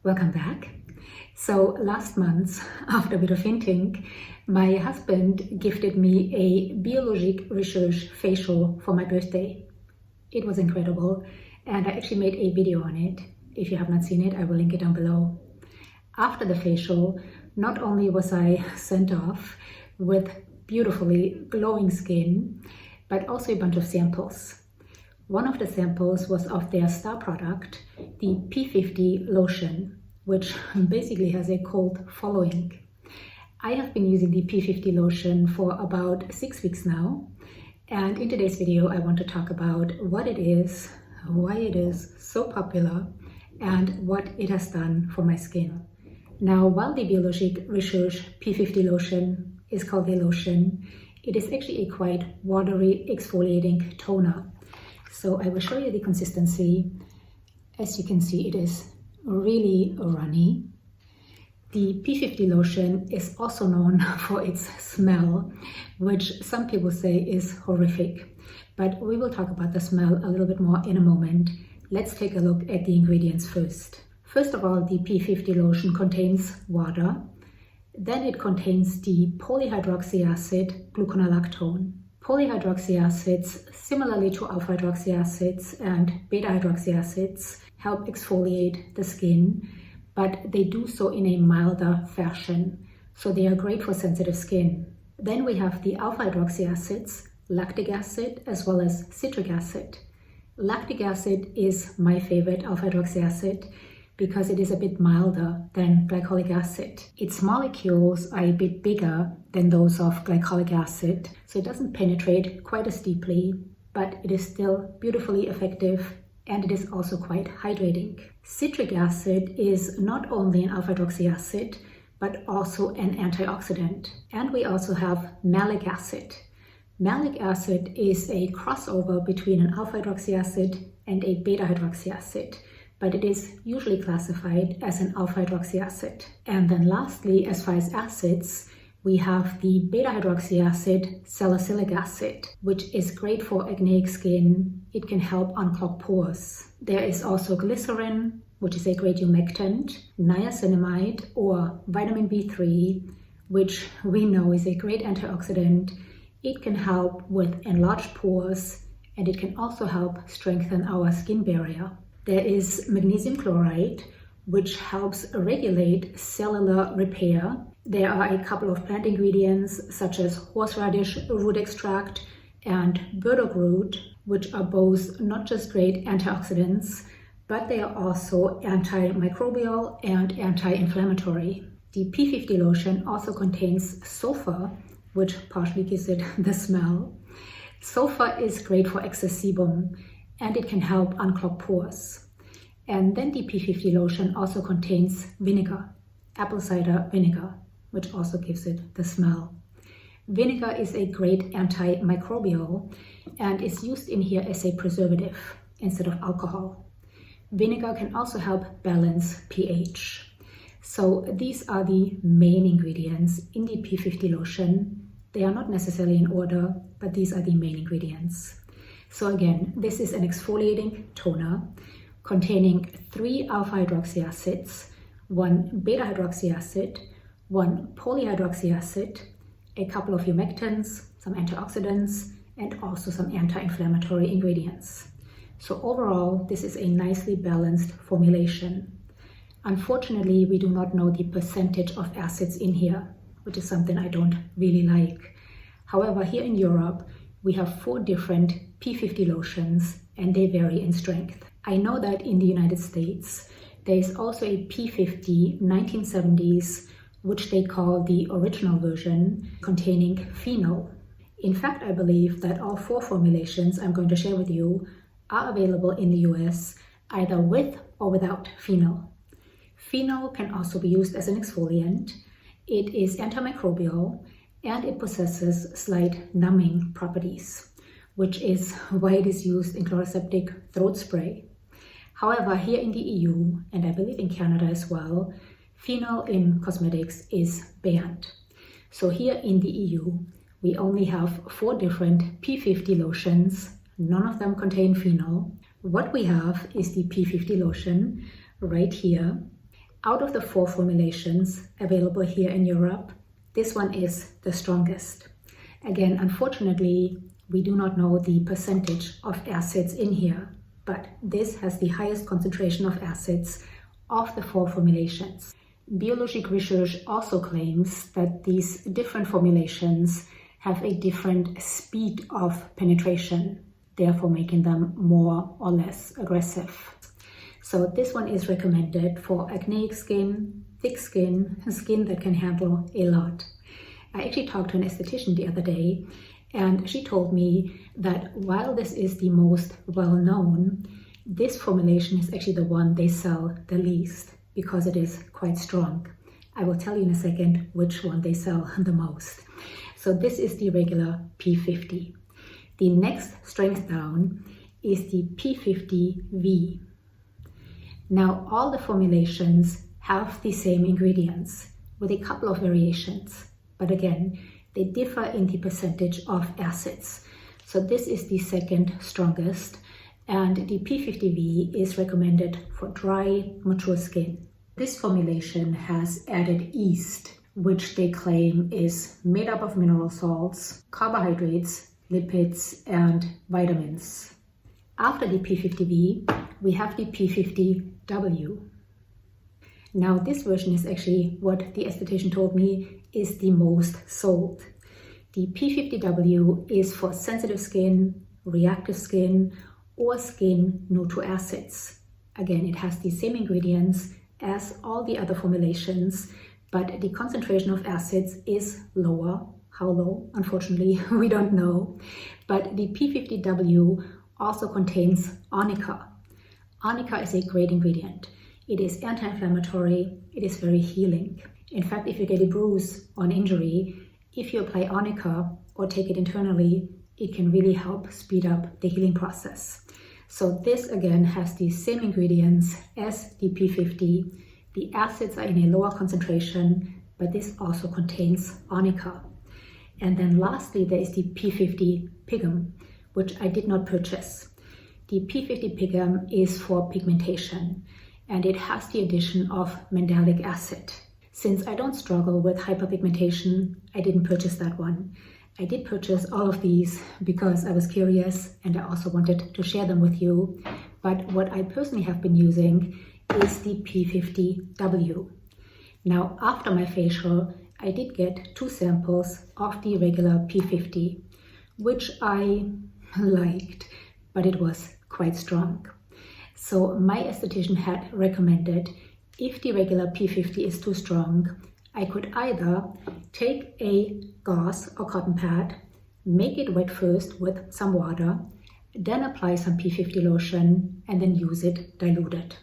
Welcome back. So last month, after a bit of hinting, my husband gifted me a Biologique Recherche facial for my birthday. It was incredible, and I actually made a video on it. If you have not seen it, I will link it down below. After the facial, not only was I sent off with beautifully glowing skin, but also a bunch of samples. One of the samples was of their star product, the P50 Lotion, which basically has a cult following. I have been using the P50 Lotion for about 6 weeks now, and in today's video I want to talk about what it is, why it is so popular, and what it has done for my skin. Now, while the Biologique Recherche P50 Lotion is called a lotion, it is actually a quite watery exfoliating toner. So I will show you the consistency. As you can see, it is really runny. The P50 lotion is also known for its smell, which some people say is horrific. But we will talk about the smell a little bit more in a moment. Let's take a look at the ingredients first. First of all, the P50 lotion contains water. Then it contains the polyhydroxy acid gluconolactone. Polyhydroxy acids, similarly to alpha hydroxy acids and beta hydroxy acids, help exfoliate the skin, but they do so in a milder fashion, so they are great for sensitive skin. Then we have the alpha hydroxy acids, lactic acid, as well as citric acid. Lactic acid is my favorite alpha hydroxy acid because it is a bit milder than glycolic acid. Its molecules are a bit bigger than those of glycolic acid, so it doesn't penetrate quite as deeply, but it is still beautifully effective, and it is also quite hydrating. Citric acid is not only an alpha hydroxy acid, but also an antioxidant. And we also have malic acid. Malic acid is a crossover between an alpha hydroxy acid and a beta hydroxy acid, but it is usually classified as an alpha hydroxy acid. And then lastly, as far as acids, we have the beta hydroxy acid salicylic acid, which is great for acneic skin. It can help unclog pores. There is also glycerin, which is a great humectant, niacinamide or vitamin B3, which we know is a great antioxidant. It can help with enlarged pores, and it can also help strengthen our skin barrier. There is magnesium chloride, which helps regulate cellular repair. There are a couple of plant ingredients such as horseradish root extract and burdock root, which are both not just great antioxidants, but they are also antimicrobial and anti-inflammatory. The P50 lotion also contains sulfur, which partially gives it the smell. Sulfur is great for excess sebum, and it can help unclog pores. And then the P50 lotion also contains vinegar, apple cider vinegar, which also gives it the smell. Vinegar is a great antimicrobial and is used in here as a preservative instead of alcohol. Vinegar can also help balance pH. So these are the main ingredients in the P50 lotion. They are not necessarily in order, but these are the main ingredients. So again, this is an exfoliating toner containing 3 alpha hydroxy acids, 1 beta hydroxy acid, 1 polyhydroxy acid, a couple of humectants, some antioxidants, and also some anti-inflammatory ingredients. So overall, this is a nicely balanced formulation. Unfortunately, we do not know the percentage of acids in here, which is something I don't really like. However, here in Europe, we have 4 different P50 lotions, and they vary in strength. I know that in the United States, there is also a P50 1970s, which they call the original version, containing phenol. In fact, I believe that all 4 formulations I'm going to share with you are available in the US, either with or without phenol. Phenol can also be used as an exfoliant. It is antimicrobial, and it possesses slight numbing properties, which is why it is used in chloroseptic throat spray. However, here in the EU, and I believe in Canada as well, phenol in cosmetics is banned. So here in the EU, we only have 4 different P50 lotions. None of them contain phenol. What we have is the P50 lotion right here, Out of the 4 formulations available here in Europe, this one is the strongest. Again, unfortunately, we do not know the percentage of acids in here, but this has the highest concentration of acids of the 4 formulations. Biologique Recherche also claims that these different formulations have a different speed of penetration, therefore making them more or less aggressive. So this one is recommended for acneic skin, thick skin, skin that can handle a lot. I actually talked to an esthetician the other day, and she told me that while this is the most well-known, this formulation is actually the one they sell the least because it is quite strong. I will tell you in a second which one they sell the most. So this is the regular P50. The next strength down is the P50V. Now all the formulations have the same ingredients with a couple of variations, but again, they differ in the percentage of acids. So this is the second strongest, and the P50V is recommended for dry, mature skin. This formulation has added yeast, which they claim is made up of mineral salts, carbohydrates, lipids, and vitamins. After the P50V, we have the P50W. Now this version is actually what the esthetician told me is the most sold. The P50W is for sensitive skin, reactive skin, or skin new to acids. Again, it has the same ingredients as all the other formulations, but the concentration of acids is lower. How low? Unfortunately, we don't know. But the P50W also contains arnica. Arnica is a great ingredient. It is anti-inflammatory, it is very healing. In fact, if you get a bruise or an injury, if you apply arnica or take it internally, it can really help speed up the healing process. So this again has the same ingredients as the P50. The acids are in a lower concentration, but this also contains arnica. And then lastly, there is the P50 Pigment, which I did not purchase. The P50 Pigment is for pigmentation, and it has the addition of mandelic acid. Since I don't struggle with hyperpigmentation, I didn't purchase that one. I did purchase all of these because I was curious and I also wanted to share them with you. But what I personally have been using is the P50W. Now, after my facial, I did get 2 samples of the regular P50, which I liked, but it was quite strong. So my esthetician had recommended if the regular P50 is too strong, I could either take a gauze or cotton pad, make it wet first with some water, then apply some P50 lotion and then use it diluted,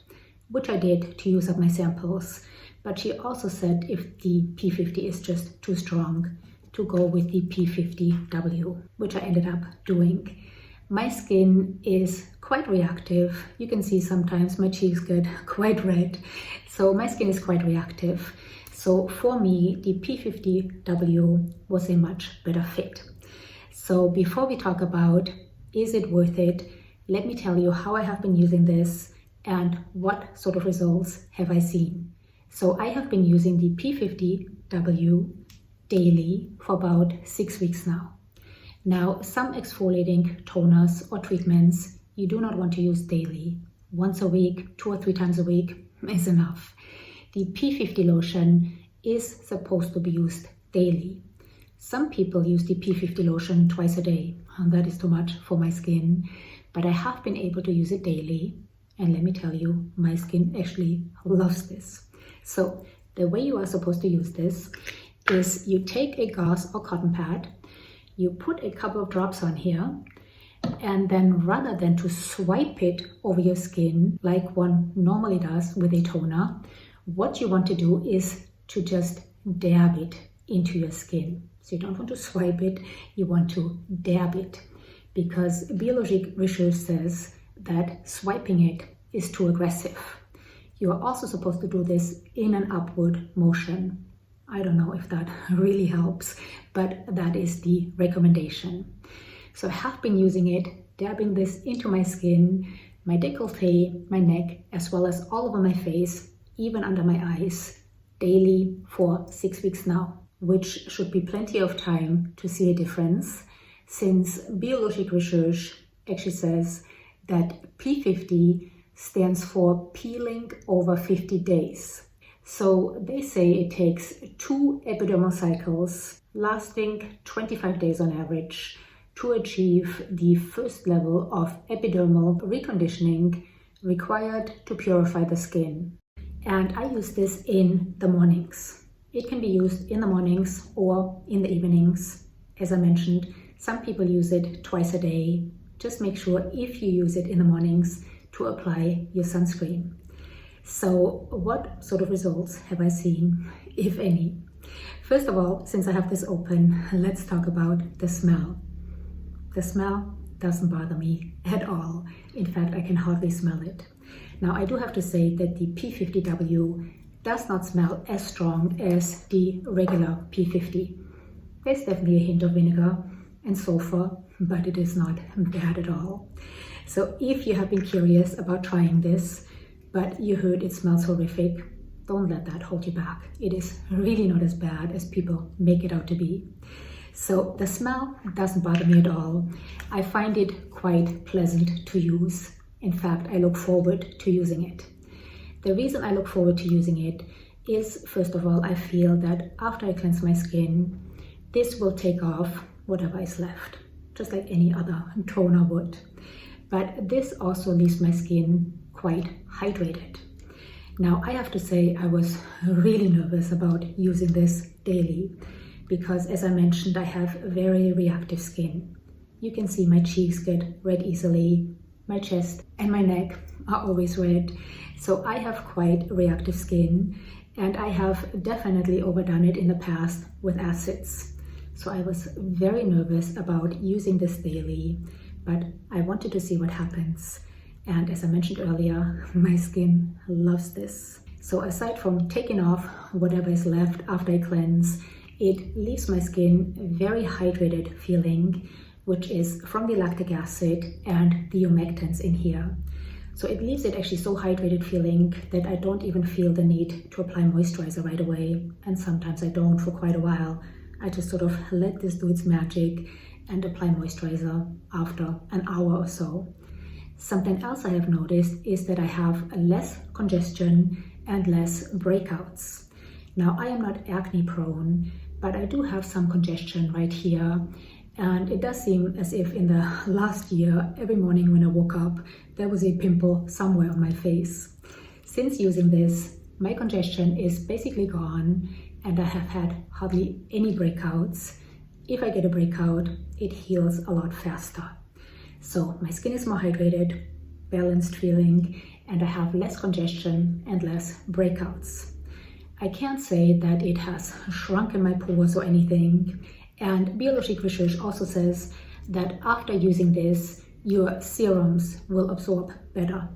which I did to use up my samples. But she also said if the P50 is just too strong, to go with the P50W, which I ended up doing. My skin is quite reactive. You can see sometimes my cheeks get quite red. So my skin is quite reactive. So for me, the P50W was a much better fit. So before we talk about is it worth it, let me tell you how I have been using this and what sort of results have I seen. So I have been using the P50W daily for about 6 weeks now. Now, some exfoliating toners or treatments you do not want to use daily. Once a week, 2 or 3 times a week is enough. The P50 lotion is supposed to be used daily. Some people use the P50 lotion twice a day, and that is too much for my skin, but I have been able to use it daily, and let me tell you, my skin actually loves this. So the way you are supposed to use this is you take a gauze or cotton pad, you put a couple of drops on here, and then rather than to swipe it over your skin like one normally does with a toner, what you want to do is to just dab it into your skin. So you don't want to swipe it, you want to dab it, because Biologique Recherche says that swiping it is too aggressive. You are also supposed to do this in an upward motion. I don't know if that really helps, but that is the recommendation. So I have been using it, dabbing this into my skin, my décolleté, my neck, as well as all over my face, even under my eyes, daily for 6 weeks now, which should be plenty of time to see a difference, since Biologique Recherche actually says that P50 stands for peeling over 50 days. So they say it takes 2 epidermal cycles lasting 25 days on average to achieve the first level of epidermal reconditioning required to purify the skin. And I use this in the mornings. It can be used in the mornings or in the evenings. As I mentioned, some people use it twice a day. Just make sure if you use it in the mornings to apply your sunscreen. So what sort of results have I seen, if any? First of all, since I have this open, let's talk about the smell. The smell doesn't bother me at all. In fact, I can hardly smell it. Now, I do have to say that the P50W does not smell as strong as the regular P50. There's definitely a hint of vinegar and sulfur, but it is not bad at all. So if you have been curious about trying this, but you heard it smells horrific, don't let that hold you back. It is really not as bad as people make it out to be. So the smell doesn't bother me at all. I find it quite pleasant to use. In fact, I look forward to using it. The reason I look forward to using it is, first of all, I feel that after I cleanse my skin, this will take off whatever is left, just like any other toner would. But this also leaves my skin quite hydrated. Now, I have to say I was really nervous about using this daily because, as I mentioned, I have very reactive skin. You can see my cheeks get red easily, my chest and my neck are always red. So I have quite reactive skin, and I have definitely overdone it in the past with acids. So I was very nervous about using this daily, but I wanted to see what happens. And as I mentioned earlier, my skin loves this. So aside from taking off whatever is left after I cleanse, it leaves my skin very hydrated feeling, which is from the lactic acid and the humectants in here. So it leaves it actually so hydrated feeling that I don't even feel the need to apply moisturizer right away. And sometimes I don't for quite a while. I just sort of let this do its magic and apply moisturizer after an hour or so. Something else I have noticed is that I have less congestion and less breakouts. Now, I am not acne prone, but I do have some congestion right here. And it does seem as if in the last year, every morning when I woke up, there was a pimple somewhere on my face. Since using this, my congestion is basically gone and I have had hardly any breakouts. If I get a breakout, it heals a lot faster. So my skin is more hydrated, balanced feeling, and I have less congestion and less breakouts. I can't say that it has shrunken my pores or anything. And Biologique Recherche also says that after using this, your serums will absorb better.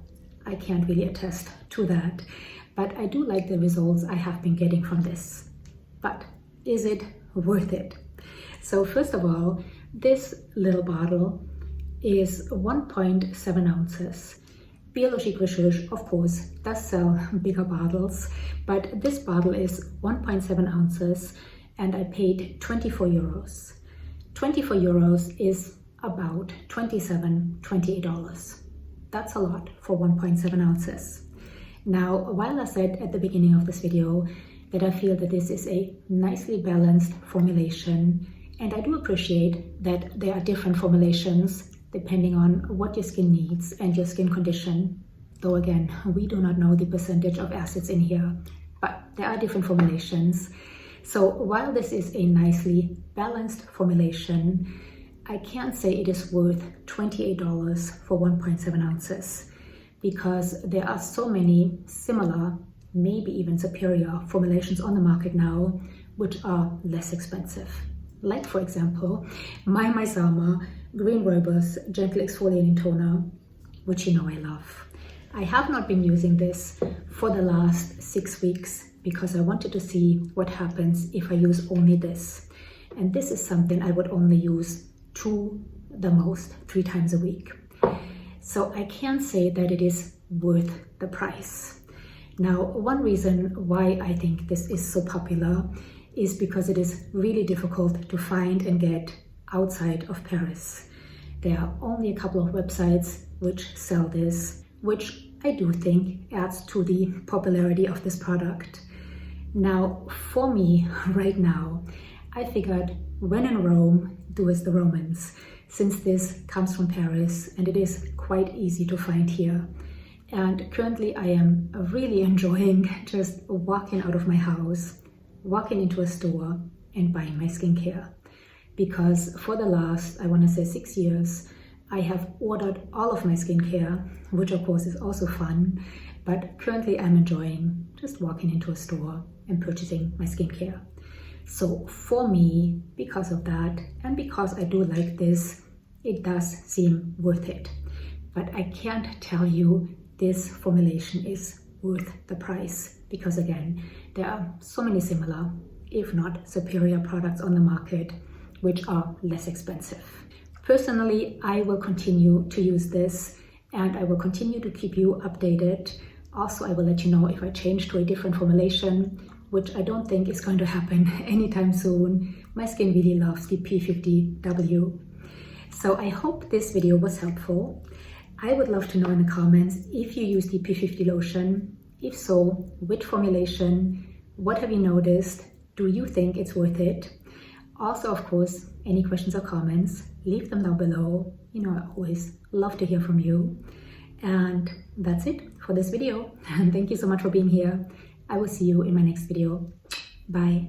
I can't really attest to that, but I do like the results I have been getting from this. But is it worth it? So first of all, this little bottle is 1.7 ounces. Biologique Recherche, of course, does sell bigger bottles, but this bottle is 1.7 ounces and I paid 24 euros. 24 euros is about $28. That's a lot for 1.7 ounces. Now, while I said at the beginning of this video that I feel that this is a nicely balanced formulation, and I do appreciate that there are different formulations depending on what your skin needs and your skin condition. Though again, we do not know the percentage of acids in here, but there are different formulations. So while this is a nicely balanced formulation, I can't say it is worth $28 for 1.7 ounces because there are so many similar, maybe even superior formulations on the market now, which are less expensive. Like, for example, my Micellar Green Rooibos Gentle Exfoliating Toner, which you know I love. I have not been using this for the last 6 weeks because I wanted to see what happens if I use only this. And this is something I would only use 3 times a week. So I can't say that it is worth the price. Now, one reason why I think this is so popular is because it is really difficult to find and get outside of Paris. There are only a couple of websites which sell this, which I do think adds to the popularity of this product. Now, for me, right now, I figured when in Rome, do as the Romans, since this comes from Paris and it is quite easy to find here. And currently I am really enjoying just walking out of my house, walking into a store and buying my skincare. Because for the last, I want to say 6 years, I have ordered all of my skincare, which of course is also fun, but currently I'm enjoying just walking into a store and purchasing my skincare. So for me, because of that, and because I do like this, it does seem worth it. But I can't tell you this formulation is worth the price, because again, there are so many similar, if not superior products on the market, which are less expensive. Personally, I will continue to use this and I will continue to keep you updated. Also, I will let you know if I change to a different formulation, which I don't think is going to happen anytime soon. My skin really loves the P50W. So I hope this video was helpful. I would love to know in the comments if you use the P50 lotion. If so, which formulation? What have you noticed? Do you think it's worth it? Also, of course, any questions or comments, leave them down below. You know, I always love to hear from you. And that's it for this video. And thank you so much for being here. I will see you in my next video. Bye.